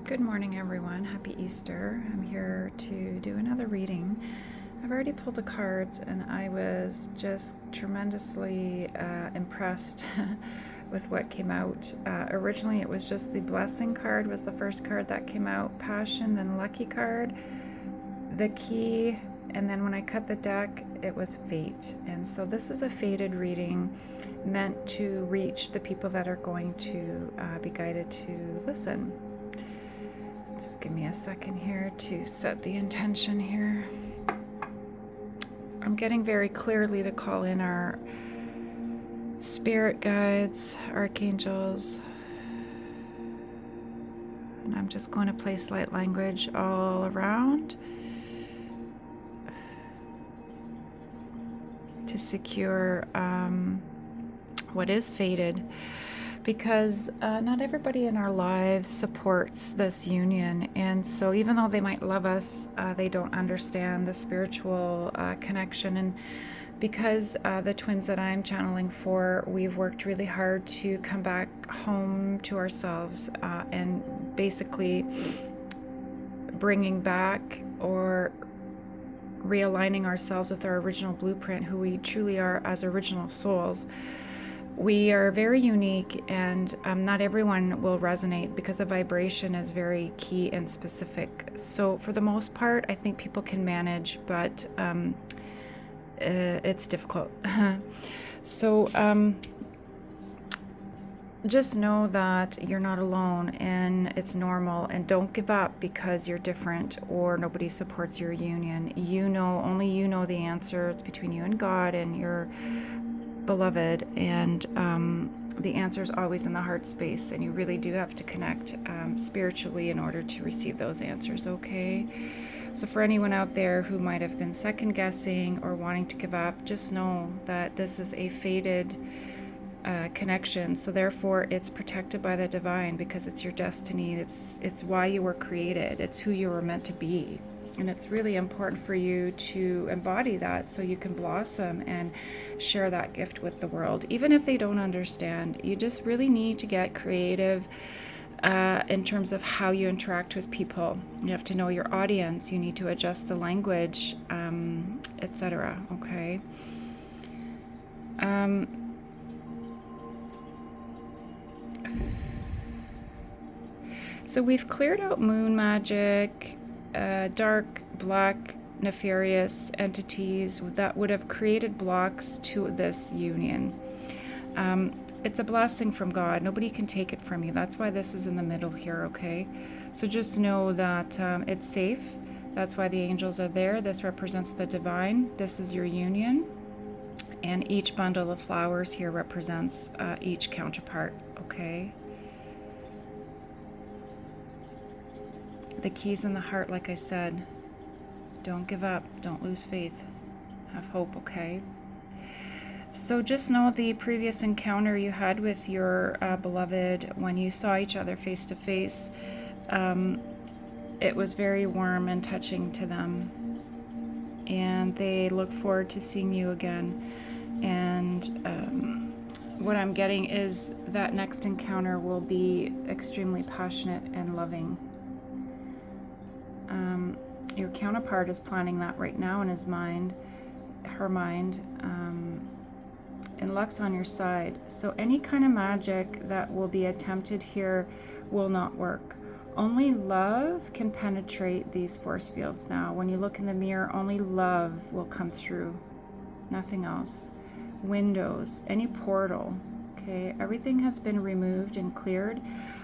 Good morning, everyone. Happy Easter. I'm here to do another reading. I've already pulled the cards and I was just tremendously impressed with what came out. Originally, it was just the Blessing card was the first card that came out, Passion, then Lucky card, the Key, and then when I cut the deck, it was Fate. And so this is a fated reading meant to reach the people that are going to be guided to listen. Just give me a second here to set the intention here. I'm getting very clearly to call in our spirit guides, archangels. And I'm just going to place light language all around to secure what is fated. Because not everybody in our lives supports this union. And so even though they might love us, they don't understand the spiritual connection. And because the twins that I'm channeling for, we've worked really hard to come back home to ourselves and basically bringing back or realigning ourselves with our original blueprint, who we truly are as original souls. We are very unique, and not everyone will resonate because the vibration is very key and specific. So for the most part, I think people can manage, but it's difficult. So just know that you're not alone and it's normal, and don't give up because you're different or nobody supports your union. Only you know the answer. It's between you and God and your beloved, and the answer is always in the heart space, and you really do have to connect spiritually in order to receive those answers. Okay, so for anyone out there who might have been second guessing or wanting to give up, just know that this is a fated connection, so therefore it's protected by the divine, because it's your destiny. It's why you were created. It's who you were meant to be. And it's really important for you to embody that so you can blossom and share that gift with the world. Even if they don't understand, you just really need to get creative in terms of how you interact with people. You have to know your audience. You need to adjust the language, etc. Okay. So we've cleared out moon magic, dark, black, nefarious entities that would have created blocks to this union. It's a blessing from God. Nobody can take it from you. That's why this is in the middle here, okay? So just know that it's safe. That's why the angels are there. This represents the divine. This is your union. And each bundle of flowers here represents each counterpart, okay? The key's in the heart, like I said. Don't give up. Don't lose faith. Have hope, okay? So just know the previous encounter you had with your beloved, when you saw each other face to face, it was very warm and touching to them. And they look forward to seeing you again. And what I'm getting is that next encounter will be extremely passionate and loving. Your counterpart is planning that right now in his mind, her mind, and luck's on your side. So any kind of magic that will be attempted here will not work. Only love can penetrate these force fields now. When you look in the mirror, only love will come through, nothing else. Windows, any portal, okay? Everything has been removed and cleared.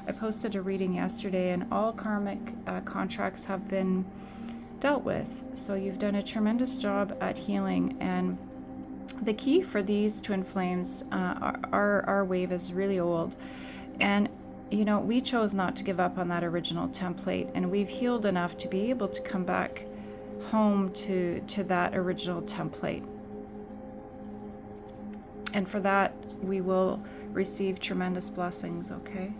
I posted a reading yesterday, and all karmic contracts have been dealt with. So you've done a tremendous job at healing. And the key for these twin flames, our wave is really old. And we chose not to give up on that original template, and we've healed enough to be able to come back home to that original template. And for that, we will receive tremendous blessings, okay?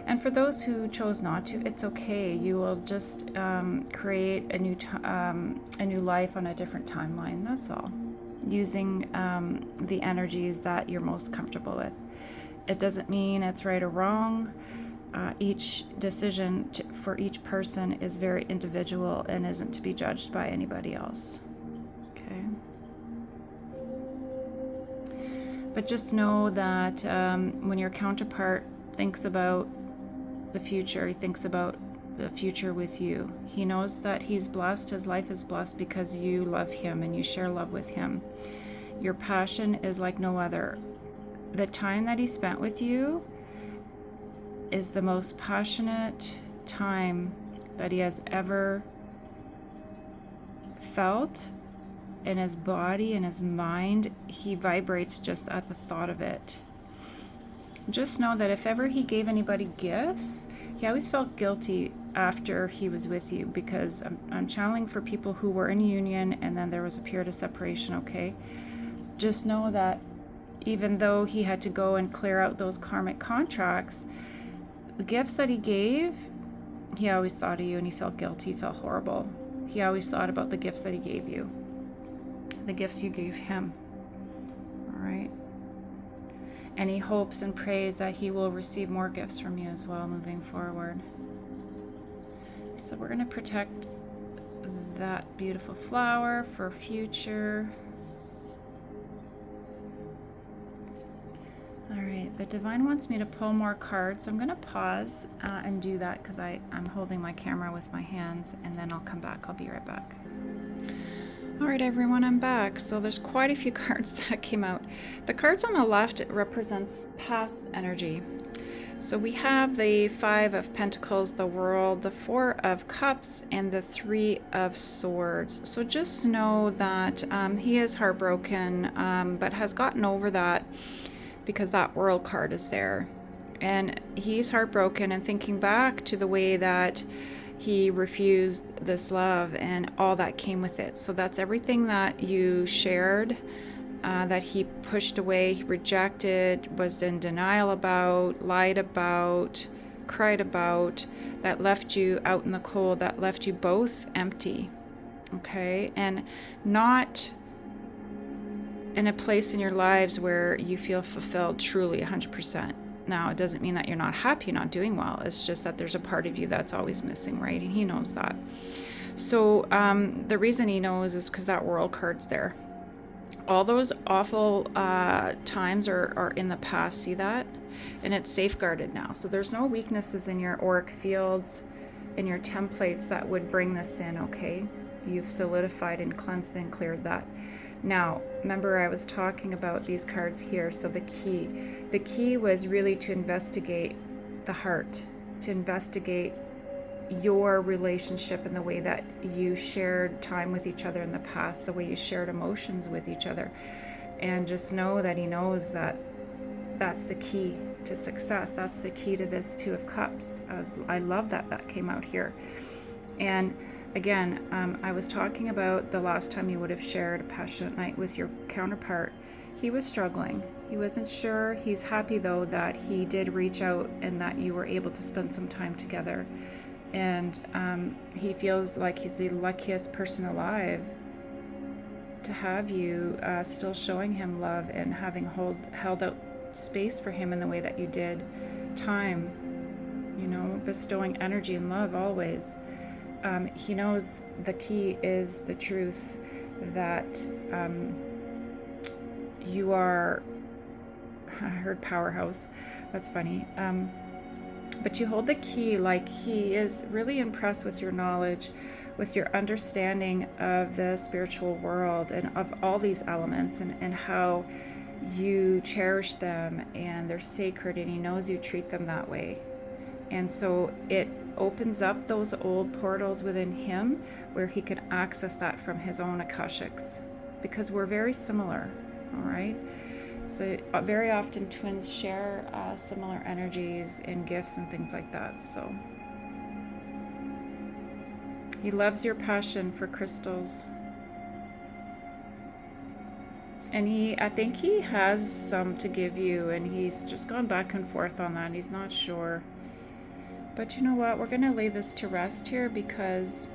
And for those who chose not to, it's okay. You will just create a new life on a different timeline. That's all. Using the energies that you're most comfortable with. It doesn't mean it's right or wrong. each decision for each person is very individual and isn't to be judged by anybody else. Okay. But just know that when your counterpart thinks about the future, he thinks about the future with you. He knows that he's blessed, his life is blessed because you love him and you share love with him. Your passion is like no other. The time that he spent with you is the most passionate time that he has ever felt in his body and his mind. He vibrates just at the thought of it. Just know that if ever he gave anybody gifts, he always felt guilty after he was with you, because I'm channeling for people who were in union and then there was a period of separation, okay? Just know that even though he had to go and clear out those karmic contracts, the gifts that he gave, he always thought of you and he felt guilty, he felt horrible. He always thought about the gifts that he gave you, the gifts you gave him, all right? And he hopes and prays that he will receive more gifts from you as well moving forward. So we're going to protect that beautiful flower for future. All right, the divine wants me to pull more cards, so I'm going to pause and do that because I'm holding my camera with my hands, and then I'll come back. I'll be right back. All right, everyone, I'm back. So there's quite a few cards that came out. The cards on the left represents past energy. So we have the Five of Pentacles, the World, the Four of Cups, and the Three of Swords. So just know that he is heartbroken, but has gotten over that because that World card is there. And he's heartbroken and thinking back to the way that he refused this love and all that came with it. So that's everything that you shared, that he pushed away, he rejected, was in denial about, lied about, cried about, that left you out in the cold, that left you both empty, okay? And not in a place in your lives where you feel fulfilled truly 100%. Now, it doesn't mean that you're not happy, you're not doing well. It's just that there's a part of you that's always missing, right? And he knows that. So the reason he knows is because that World card's there. All those awful times are in the past, see that? And it's safeguarded now. So there's no weaknesses in your auric fields, in your templates that would bring this in, okay? You've solidified and cleansed and cleared that. Now, remember I was talking about these cards here, so the key was really to investigate the heart, to investigate your relationship and the way that you shared time with each other in the past, the way you shared emotions with each other. And just know that he knows that that's the key to success. That's the key to this Two of Cups. I love that came out here. And again, I was talking about the last time you would have shared a passionate night with your counterpart. He was struggling. He wasn't sure. He's happy, though, that he did reach out and that you were able to spend some time together. And he feels like he's the luckiest person alive to have you still showing him love and having held out space for him in the way that you did. Time, you know, bestowing energy and love always. He knows the key is the truth that you are, I heard powerhouse, that's funny, but you hold the key. Like, he is really impressed with your knowledge, with your understanding of the spiritual world and of all these elements, and how you cherish them and they're sacred, and he knows you treat them that way. And so it opens up those old portals within him where he can access that from his own Akashics, because we're very similar, all right? So very often twins share similar energies and gifts and things like that. So he loves your passion for crystals. And I think he has some to give you, and he's just gone back and forth on that. He's not sure. But you know what? We're going to lay this to rest here, because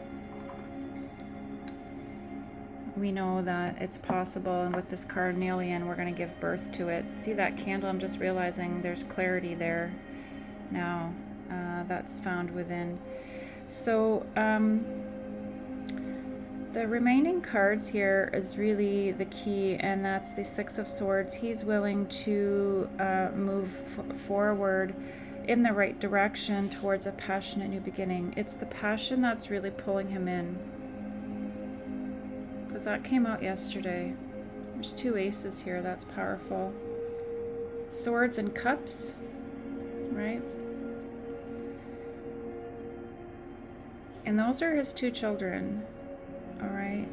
we know that it's possible. And with this carnelian, we're going to give birth to it. See that candle? I'm just realizing there's clarity there now. that's found within. So the remaining cards here is really the key, and that's the Six of Swords. He's willing to move forward in the right direction towards a passionate new beginning. It's the passion that's really pulling him in, because that came out yesterday. There's 2 aces here. That's powerful. Swords and Cups, right? And those are his 2 children, all right?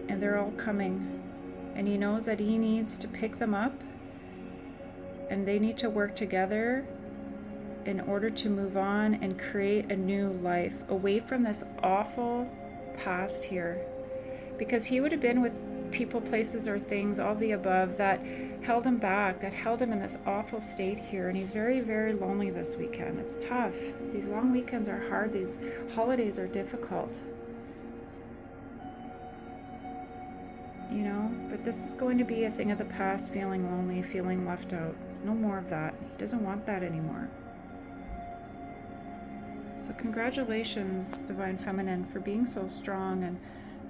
And they're all coming. And he knows that he needs to pick them up, and they need to work together in order to move on and create a new life away from this awful past here. Because he would have been with people, places, or things, all the above, that held him back, that held him in this awful state here. And he's very, very lonely this weekend. It's tough. These long weekends are hard. These holidays are difficult. You know, but this is going to be a thing of the past, feeling lonely, feeling left out. No more of that. He doesn't want that anymore. So congratulations, Divine Feminine, for being so strong and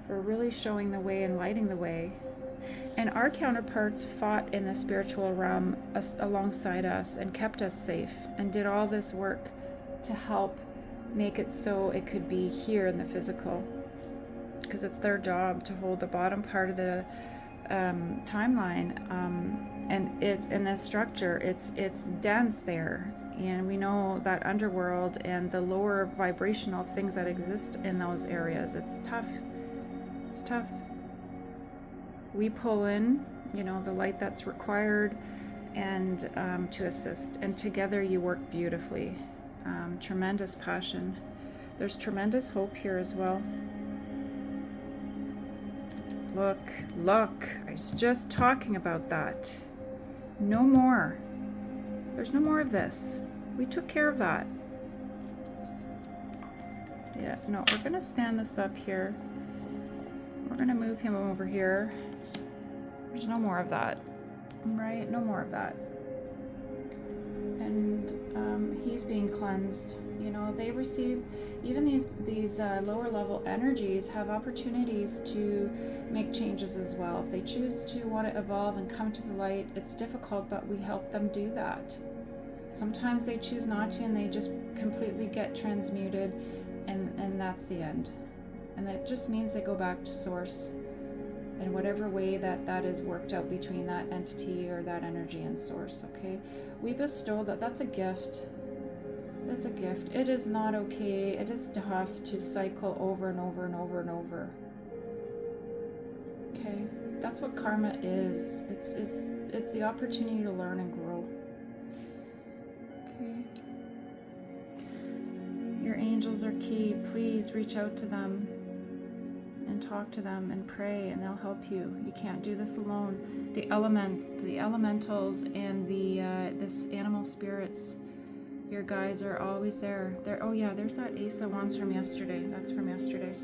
for really showing the way and lighting the way. And our counterparts fought in the spiritual realm alongside us and kept us safe and did all this work to help make it so it could be here in the physical, because it's their job to hold the bottom part of the timeline, and it's in this structure. It's dense there, and we know that underworld and the lower vibrational things that exist in those areas. It's tough. It's tough. We pull in, you know, the light that's required, and to assist, and together you work beautifully. Tremendous passion. There's tremendous hope here as well. Look, I was just talking about that. No more. There's no more of this. We took care of that. Yeah, no, we're gonna stand this up here. We're gonna move him over here. There's no more of that, right? No more of that. And he's being cleansed. You know, they receive, even these lower level energies have opportunities to make changes as well. If they choose to want to evolve and come to the light, it's difficult, but we help them do that. Sometimes they choose not to, and they just completely get transmuted, and that's the end. And that just means they go back to source in whatever way that is worked out between that entity or that energy and source, okay? We bestow that. That's a gift. It's a gift. It is not okay. It is tough to cycle over and over and over and over. Okay? That's what karma is. It's the opportunity to learn and grow. Okay? Your angels are key. Please reach out to them and talk to them and pray, and they'll help you. You can't do this alone. The elementals and this animal spirits, your guides are always there. Oh yeah, there's that Ace of Wands from yesterday. That's from yesterday.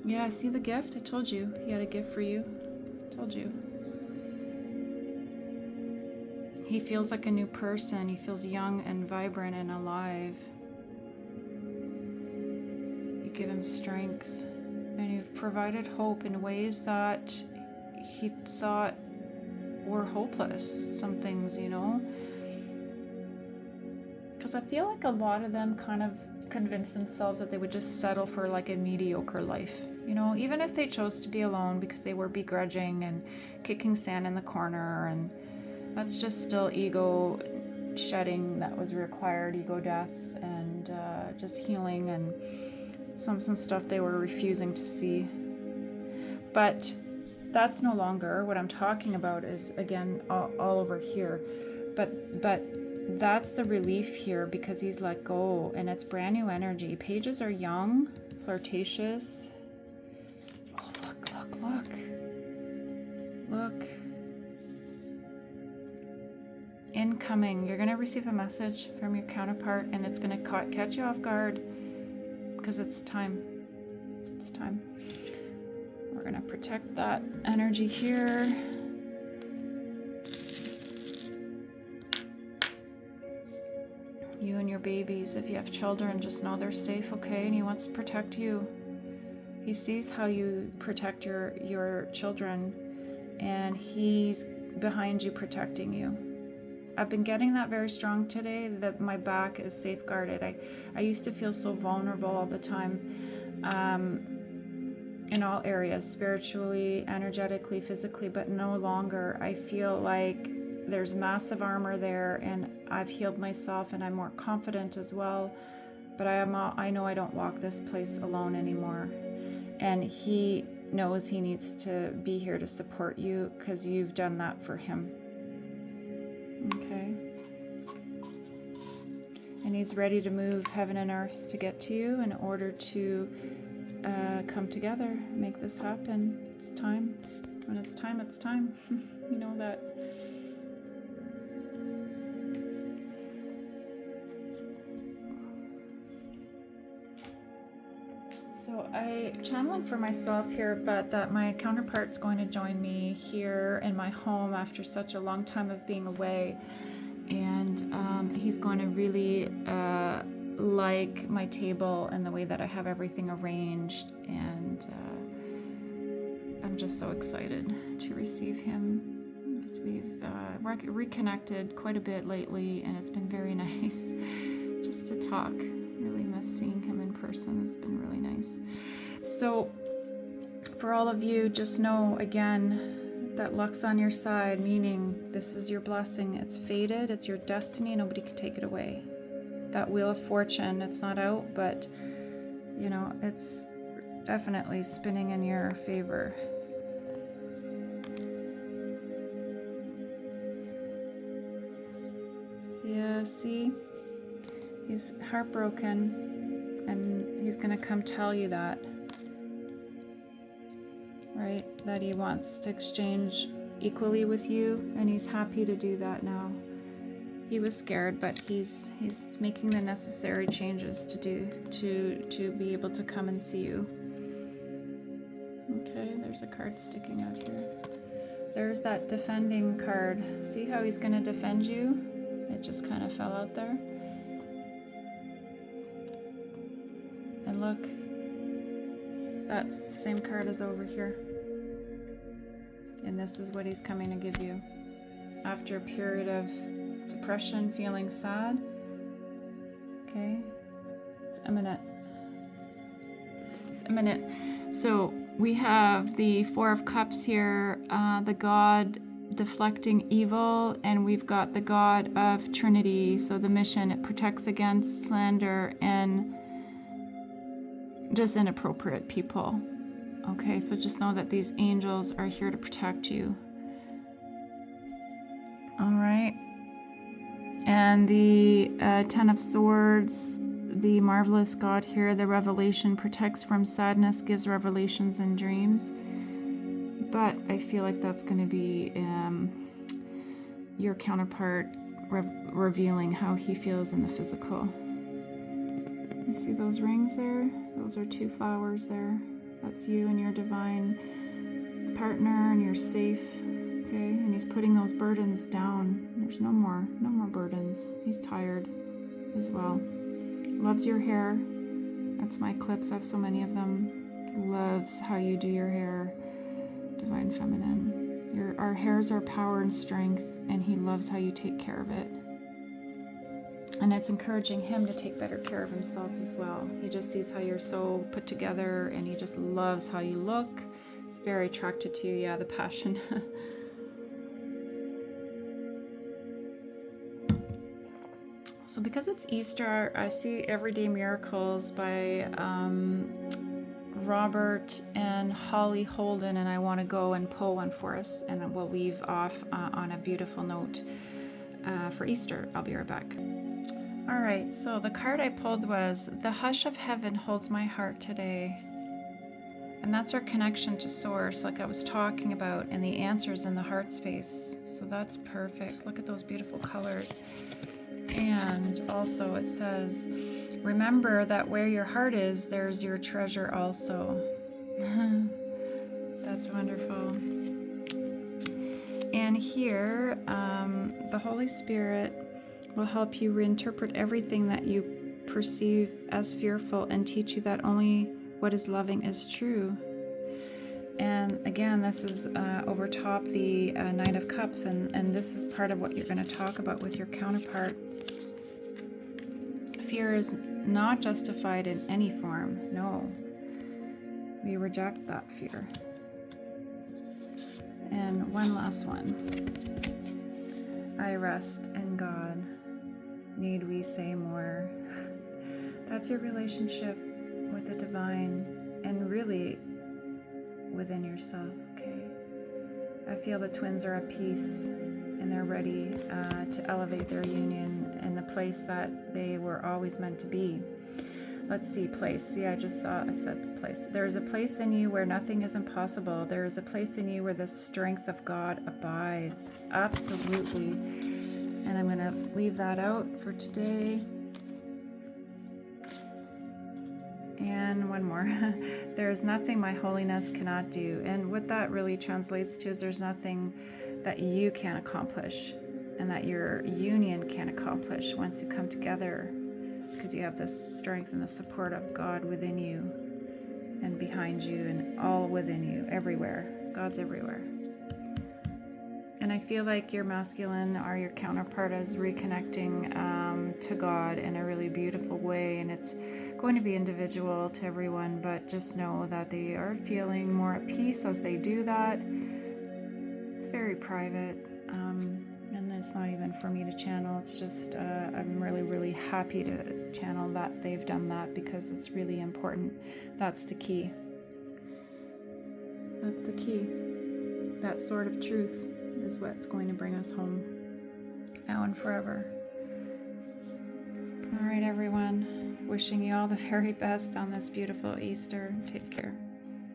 Yeah, see the gift? I told you he had a gift for you. Told you. He feels like a new person. He feels young and vibrant and alive. You give him strength, and you've provided hope in ways that he thought were hopeless. Some things, you know. Because I feel like a lot of them kind of convinced themselves that they would just settle for like a mediocre life. You know, even if they chose to be alone because they were begrudging and kicking sand in the corner, and that's just still ego shedding that was required, ego death, and just healing, and some stuff they were refusing to see. But that's no longer what I'm talking about. Is again all over here, but that's the relief here, because he's let go, and it's brand new energy. Pages are young, flirtatious. Oh, look. Incoming. You're going to receive a message from your counterpart, and it's going to catch you off guard, because it's time. It's time. We're going to protect that energy here. You and your babies, if you have children, just know they're safe, okay? And he wants to protect you. He sees how you protect your children, and he's behind you protecting you. I've been getting that very strong today, that my back is safeguarded. I used to feel so vulnerable all the time, in all areas, spiritually, energetically, physically, but no longer. I feel like there's massive armor there, and I've healed myself, and I'm more confident as well. But I know I don't walk this place alone anymore. And he knows he needs to be here to support you because you've done that for him. Okay. And he's ready to move heaven and earth to get to you in order to come together, make this happen. It's time. When it's time, it's time. You know that. So I'm channeling for myself here, but that my counterpart's going to join me here in my home after such a long time of being away. And he's going to really like my table and the way that I have everything arranged. And I'm just so excited to receive him, because we've reconnected quite a bit lately, and it's been very nice just to talk. Really miss seeing him in person. It's been really nice. So for all of you, just know again that luck's on your side, meaning this is your blessing. It's fated, it's your destiny, nobody can take it away. That wheel of fortune, it's not out, but you know, it's definitely spinning in your favor. Yeah, see? He's heartbroken, and he's going to come tell you that, right? That he wants to exchange equally with you, and he's happy to do that now. He was scared, but he's making the necessary changes to be able to come and see you. Okay, there's a card sticking out here. There's that defending card. See how he's going to defend you? It just kind of fell out there. And look, that's the same card as over here. And this is what he's coming to give you. After a period of depression, feeling sad, okay, it's imminent. It's imminent. So we have the Four of Cups here, the God deflecting evil, and we've got the God of Trinity. So the mission, it protects against slander and just inappropriate people. Okay, so just know that these angels are here to protect you. All right. And the Ten of Swords, the marvelous God here, the revelation protects from sadness, gives revelations and dreams. But I feel like that's going to be your counterpart revealing how he feels in the physical. You see those rings there? Those are 2 flowers there. That's you and your divine partner, and you're safe. Okay, and he's putting those burdens down. There's no more burdens. He's tired as well. Loves your hair. That's my clips. I have so many of them. Loves how you do your hair. Divine Feminine. Our hairs are power and strength, and he loves how you take care of it. And it's encouraging him to take better care of himself as well. He just sees how you're so put together, and he just loves how you look. He's very attracted to you. Yeah, the passion. So because it's Easter, I see Everyday Miracles by Robert and Holly Holden, and I want to go and pull one for us, and we'll leave off on a beautiful note for Easter. I'll be right back. All right, so the card I pulled was The Hush of Heaven Holds My Heart Today. And that's our connection to Source, like I was talking about, and the answers in the heart space. So that's perfect. Look at those beautiful colors. And also it says, remember that where your heart is, there's your treasure also. That's wonderful. And here, the Holy Spirit will help you reinterpret everything that you perceive as fearful and teach you that only what is loving is true. And again, this is over top the Nine of Cups, and this is part of what you're going to talk about with your counterpart. Fear is not justified in any form. No. We reject that fear. And one last one. I rest in God. Need we say more? That's your relationship with the divine and really within yourself, okay? I feel the twins are at peace and they're ready to elevate their union in the place that they were always meant to be. Let's see, place. See, I said place. There is a place in you where nothing is impossible. There is a place in you where the strength of God abides. Absolutely. And I'm going to leave that out for today. And one more. There is nothing my holiness cannot do. And what that really translates to is there's nothing that you can accomplish and that your union can accomplish once you come together, because you have the strength and the support of God within you and behind you and all within you, everywhere. God's everywhere. And I feel like your masculine or your counterpart is reconnecting to God in a really beautiful way, and it's going to be individual to everyone, but just know that they are feeling more at peace as they do that. It's very private, and it's not even for me to channel. It's just I'm really, really happy to channel that they've done that, because it's really important. That's the key. That's the key. That sort of truth is what's going to bring us home now and forever. All right, everyone. Wishing you all the very best on this beautiful Easter. Take care.